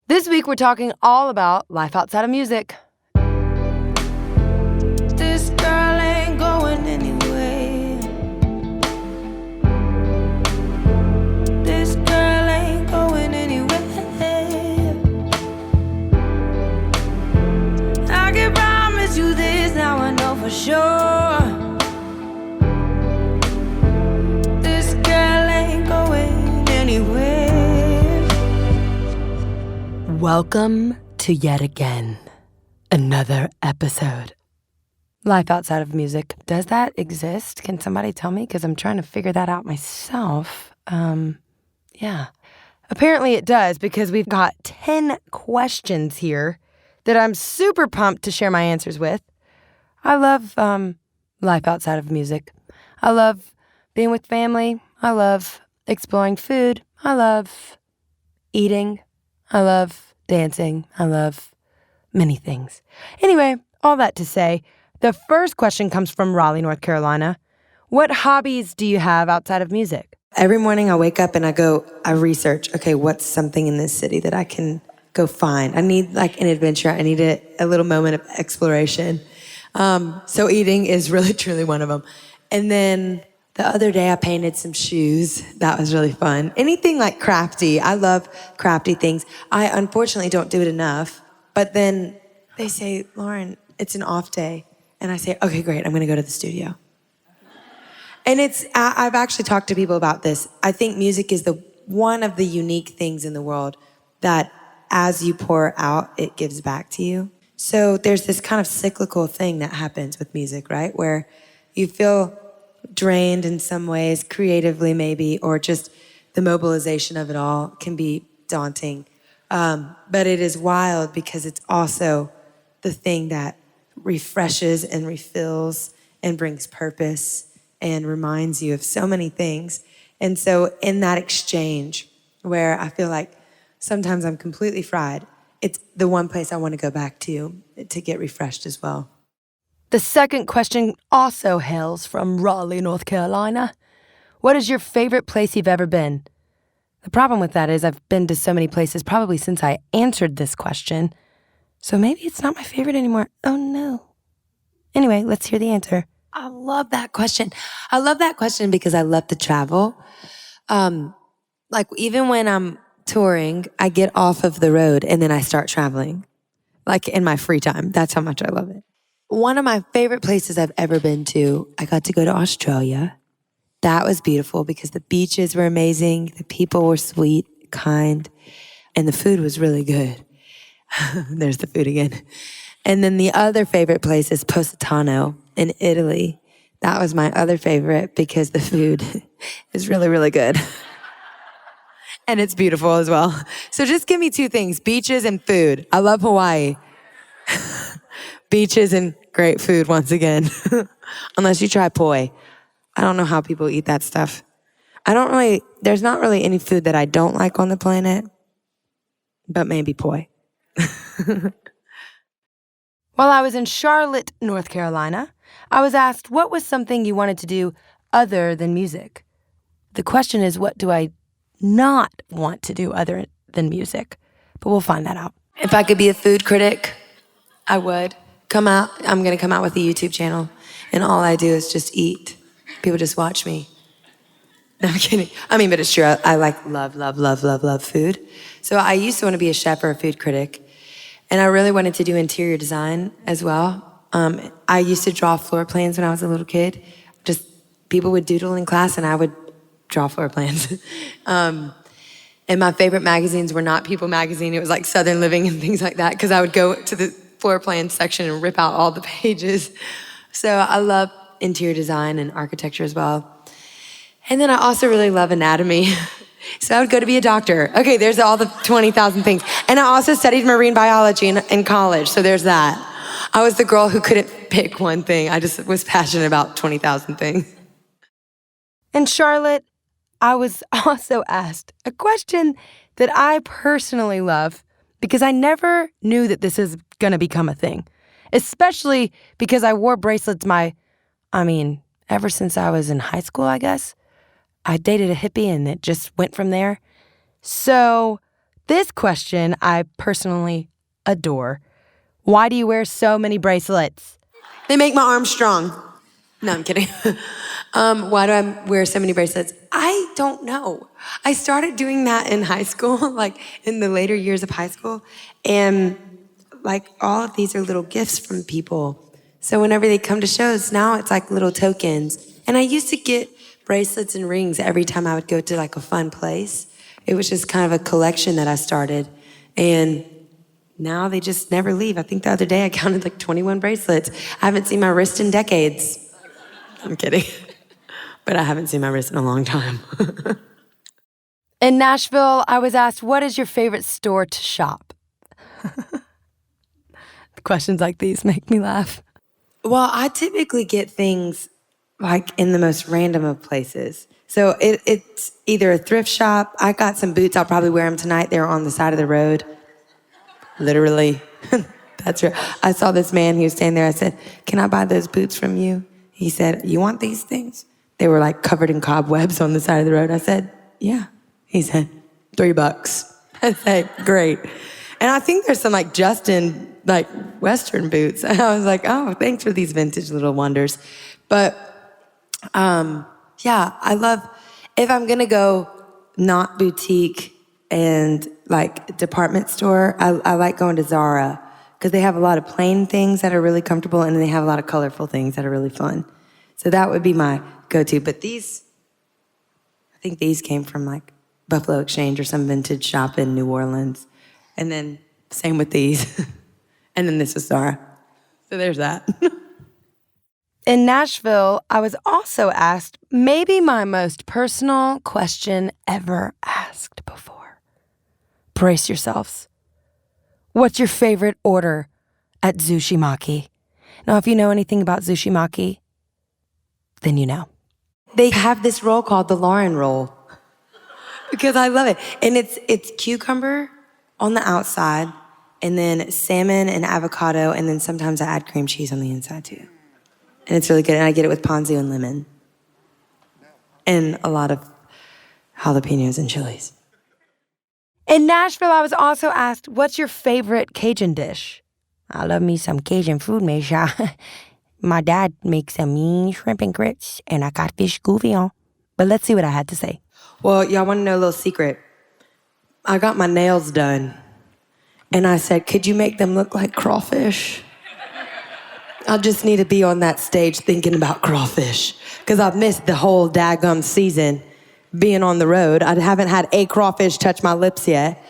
This week, we're talking all about life outside of music. This girl ain't going anywhere. This girl ain't going anywhere. I can promise you this, now I know for sure. This girl ain't going anywhere. Welcome to yet again another episode. Life outside of music. Does that exist? Can somebody tell me? Because I'm trying to figure that out myself. Yeah. Apparently it does, because we've got 10 questions here that I'm super pumped to share my answers with. I love life outside of music. I love being with family. I love exploring food. I love eating. I love dancing. I love many things. Anyway, all that to say, the first question comes from Raleigh, North Carolina. What hobbies do you have outside of music? Every morning I wake up and I research, okay, what's something in this city that I can go find? I need like an adventure. I need a little moment of exploration. So eating is really, truly one of them. And then the other day I painted some shoes. That was really fun. Anything like crafty. I love crafty things. I unfortunately don't do it enough. But then they say, Lauren, it's an off day. And I say, okay, great, I'm gonna go to the studio. And I've actually talked to people about this. I think music is one of the unique things in the world that as you pour out, it gives back to you. So there's this kind of cyclical thing that happens with music, right? Where you feel drained in some ways, creatively maybe, or just the mobilization of it all can be daunting. But it is wild because it's also the thing that refreshes and refills and brings purpose and reminds you of so many things. And so in that exchange where I feel like sometimes I'm completely fried, it's the one place I want to go back to get refreshed as well. The second question also hails from Raleigh, North Carolina. What is your favorite place you've ever been? The problem with that is I've been to so many places probably since I answered this question. So maybe it's not my favorite anymore. Oh no. Anyway, let's hear the answer. I love that question. I love that question because I love to travel. Like even when I'm touring, I get off of the road and then I start traveling. Like in my free time. That's how much I love it. One of my favorite places I've ever been to, I got to go to Australia. That was beautiful because the beaches were amazing. The people were sweet, kind, and the food was really good. There's the food again. And then the other favorite place is Positano in Italy. That was my other favorite because the food is really, really good. And it's beautiful as well. So just give me two things, beaches and food. I love Hawaii. Beaches and great food once again. Unless you try poi. I don't know how people eat that stuff. There's not really any food that I don't like on the planet, but maybe poi. While I was in Charlotte, North Carolina, I was asked what was something you wanted to do other than music. The question is, what do I not want to do other than music? But we'll find that out. If I could be a food critic, I would. I'm going to come out with a YouTube channel, and all I do is just eat. People just watch me. No, I'm kidding. But it's true. I love food. So I used to want to be a chef or a food critic, and I really wanted to do interior design as well. I used to draw floor plans when I was a little kid. Just people would doodle in class, and I would draw floor plans. And my favorite magazines were not People magazine. It was like Southern Living and things like that, because I would go to the floor plan section and rip out all the pages. So I love interior design and architecture as well. And then I also really love anatomy. So I would go to be a doctor. Okay, there's all the 20,000 things. And I also studied marine biology in college, so there's that. I was the girl who couldn't pick one thing. I just was passionate about 20,000 things. In Charlotte, I was also asked a question that I personally love because I never knew that this is going to become a thing, especially because I wore bracelets ever since I was in high school, I guess. I dated a hippie and it just went from there. So This question I personally adore. Why do you wear so many bracelets? They make my arms strong. No, I'm kidding. Why do I wear so many bracelets? I don't know. I started doing that in high school, like in the later years of high school. And like all of these are little gifts from people. So whenever they come to shows, now it's like little tokens. And I used to get bracelets and rings every time I would go to like a fun place. It was just kind of a collection that I started. And now they just never leave. I think the other day I counted like 21 bracelets. I haven't seen my wrist in decades. I'm kidding. But I haven't seen my wrist in a long time. In Nashville, I was asked, what is your favorite store to shop? Questions like these make me laugh. Well, I typically get things like in the most random of places. So it's either a thrift shop. I got some boots. I'll probably wear them tonight. They're on the side of the road. Literally. That's right. I saw this man. He was standing there. I said, can I buy those boots from you? He said, you want these things? They were like covered in cobwebs on the side of the road. I said, yeah. He said, $3. I said, great. And I think there's some like Justin, like Western boots. And I was like, oh, thanks for these vintage little wonders. But yeah, I love, if I'm going to go not boutique and like department store, I like going to Zara because they have a lot of plain things that are really comfortable and then they have a lot of colorful things that are really fun. So that would be my go-to. But these, I think these came from like Buffalo Exchange or some vintage shop in New Orleans. And then same with these. And then this is Zara. So there's that. In Nashville, I was also asked maybe my most personal question ever asked before. Brace yourselves. What's your favorite order at Zushimaki? Now, if you know anything about Zushimaki, then you know. They have this roll called the Lauren roll because I love it. And it's cucumber on the outside and then salmon and avocado and then sometimes I add cream cheese on the inside too. And it's really good. And I get it with ponzu and lemon and a lot of jalapenos and chilies. In Nashville, I was also asked, what's your favorite Cajun dish? I love me some Cajun food, Misha. My dad makes some mean shrimp and grits, and I got fish gouvion. But let's see what I had to say. Well, y'all want to know a little secret? I got my nails done. And I said, could you make them look like crawfish? I just need to be on that stage thinking about crawfish. Because I've missed the whole daggum season being on the road. I haven't had a crawfish touch my lips yet.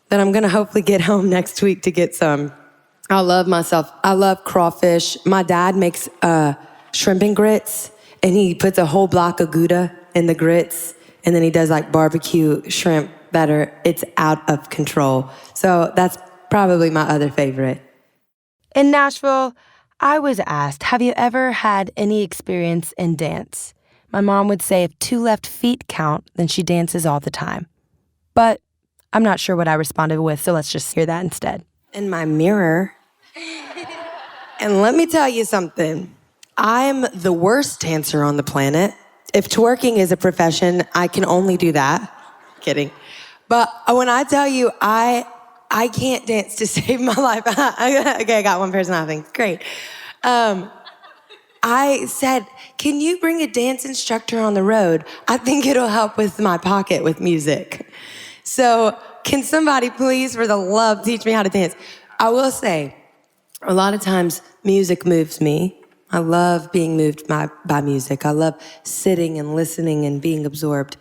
But I'm going to hopefully get home next week to get some. I love myself. I love crawfish. My dad makes shrimp and grits, and he puts a whole block of Gouda in the grits, and then he does like barbecue shrimp batter. It's out of control. So that's probably my other favorite. In Nashville, I was asked, have you ever had any experience in dance? My mom would say if 2 left feet count, then she dances all the time. But I'm not sure what I responded with, so let's just hear that instead. In my mirror. And let me tell you something. I'm the worst dancer on the planet. If twerking is a profession, I can only do that. Kidding. But when I tell you I can't dance to save my life. Okay, I got one person laughing. Great. I said, can you bring a dance instructor on the road? I think it'll help with my pocket with music. So can somebody please, for the love, teach me how to dance? I will say, a lot of times music moves me. I love being moved by music. I love sitting and listening and being absorbed.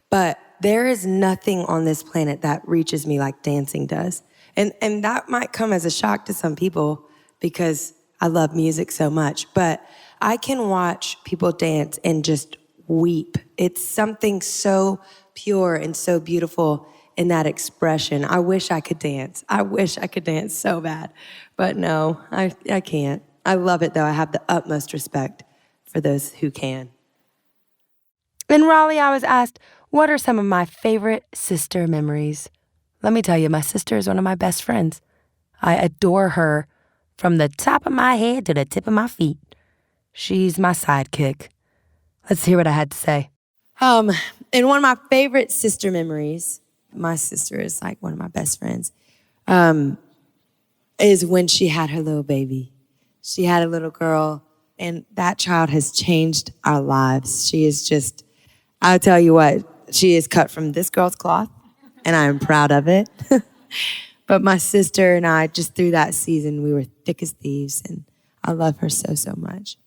But there is nothing on this planet that reaches me like dancing does. And that might come as a shock to some people because I love music so much. But I can watch people dance and just weep. It's something so pure and so beautiful in that expression. I wish I could dance. I wish I could dance so bad. But no, I can't. I love it, though. I have the utmost respect for those who can. In Raleigh, I was asked, what are some of my favorite sister memories? Let me tell you, my sister is one of my best friends. I adore her from the top of my head to the tip of my feet. She's my sidekick. Let's hear what I had to say. In one of my favorite sister memories, my sister is like one of my best friends, is when she had her little baby. She had a little girl, and that child has changed our lives. She is just, I'll tell you what, she is cut from this girl's cloth, and I am proud of it. But my sister and I, just through that season, we were thick as thieves, and I love her so, so much.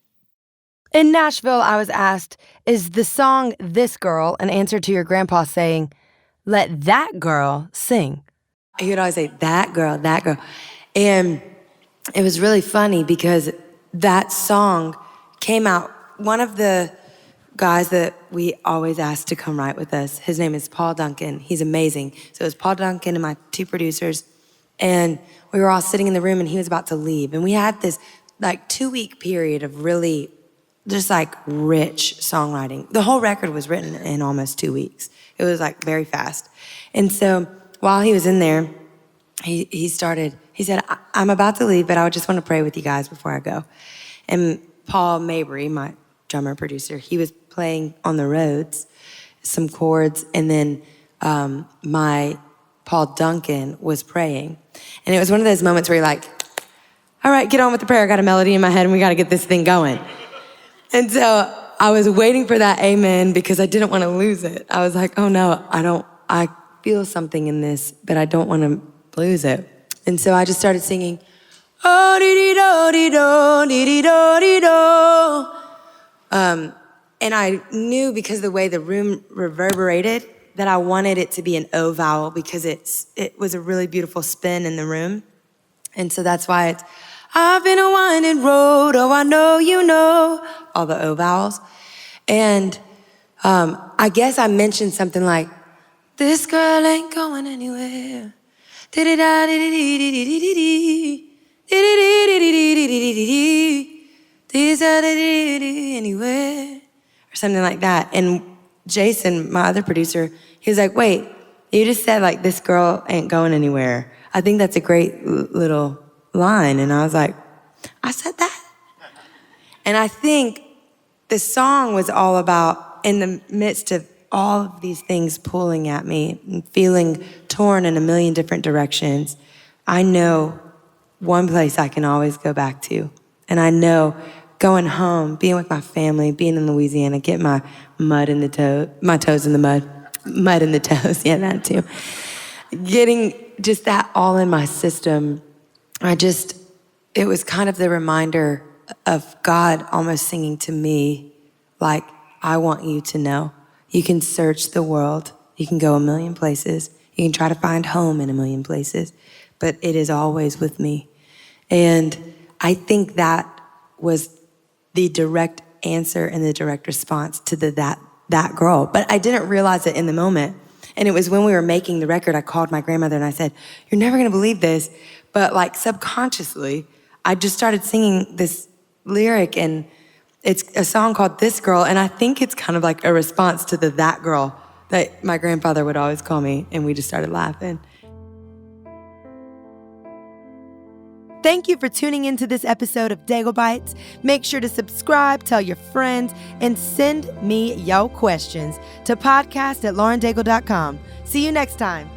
In Nashville, I was asked, is the song This Girl an answer to your grandpa saying, let that girl sing? He would always say, that girl, that girl. And it was really funny because that song came out, one of the guys that we always ask to come write with us, his name is Paul Duncan. He's amazing. So it was Paul Duncan and my two producers, and we were all sitting in the room and he was about to leave. And we had this like 2-week period of really just like rich songwriting. The whole record was written in almost 2 weeks. It was like very fast. And so while he was in there, he said, I'm about to leave, but I just want to pray with you guys before I go. And Paul Mabry, my drummer producer, he was playing on the Rhodes, some chords, and then my Paul Duncan was praying. And it was one of those moments where you're like, all right, get on with the prayer. I got a melody in my head and we got to get this thing going. And so I was waiting for that amen because I didn't want to lose it. I was like, oh no, I feel something in this, but I don't want to lose it. And so I just started singing, oh, dee-dee-do, dee-dee-do, dee-dee-do. And I knew because of the way the room reverberated that I wanted it to be an O vowel because it was a really beautiful spin in the room. And so that's why it's, I've been a winding road, oh, I know you know, all the O vowels. And I guess I mentioned something like, this girl ain't going anywhere. Anywhere. Or something like that. And Jason, my other producer, he was like, wait, you just said like, this girl ain't going anywhere. I think that's a great little line. And I was like, I said that? And I think the song was all about, in the midst of all of these things pulling at me and feeling torn in a million different directions, I know one place I can always go back to. And I know going home, being with my family, being in Louisiana, getting my toes in the mud in the toes, yeah, that too. Getting just that all in my system, it was kind of the reminder of God almost singing to me, like, I want you to know. You can search the world. You can go a million places. You can try to find home in a million places, but it is always with me. And I think that was the direct answer and the direct response to that girl. But I didn't realize it in the moment. And it was when we were making the record, I called my grandmother and I said, you're never gonna believe this. But like subconsciously, I just started singing this lyric, and it's a song called This Girl. And I think it's kind of like a response to that girl that my grandfather would always call me. And we just started laughing. Thank you for tuning into this episode of Daigle Bites. Make sure to subscribe, tell your friends, and send me your questions to podcast@laurendaigle.com. See you next time.